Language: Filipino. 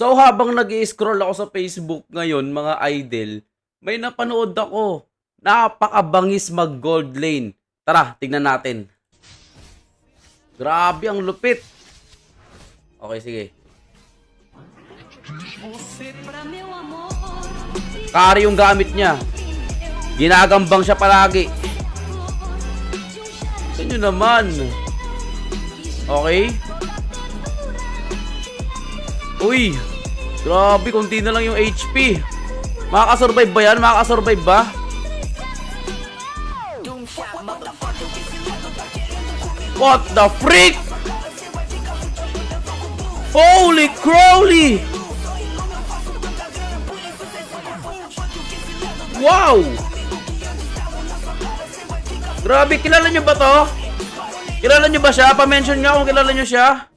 So habang nag-i-scroll ako sa Facebook ngayon, mga idol, may napanood ako. Napakabangis mag-gold lane. Tara, tignan natin. Grabe ang lupit. Okay, sige. Carry yung gamit niya. Ginagambang siya palagi. Ito nyo naman. Okay. Uy. Grabe, konti na lang yung HP. Makakasurvive ba yan? Makakasurvive ba? What the freak? Holy crowley! Wow! Grabe, kilala nyo ba to? Kilala nyo ba siya? Pa-mention nga kung kilala nyo siya.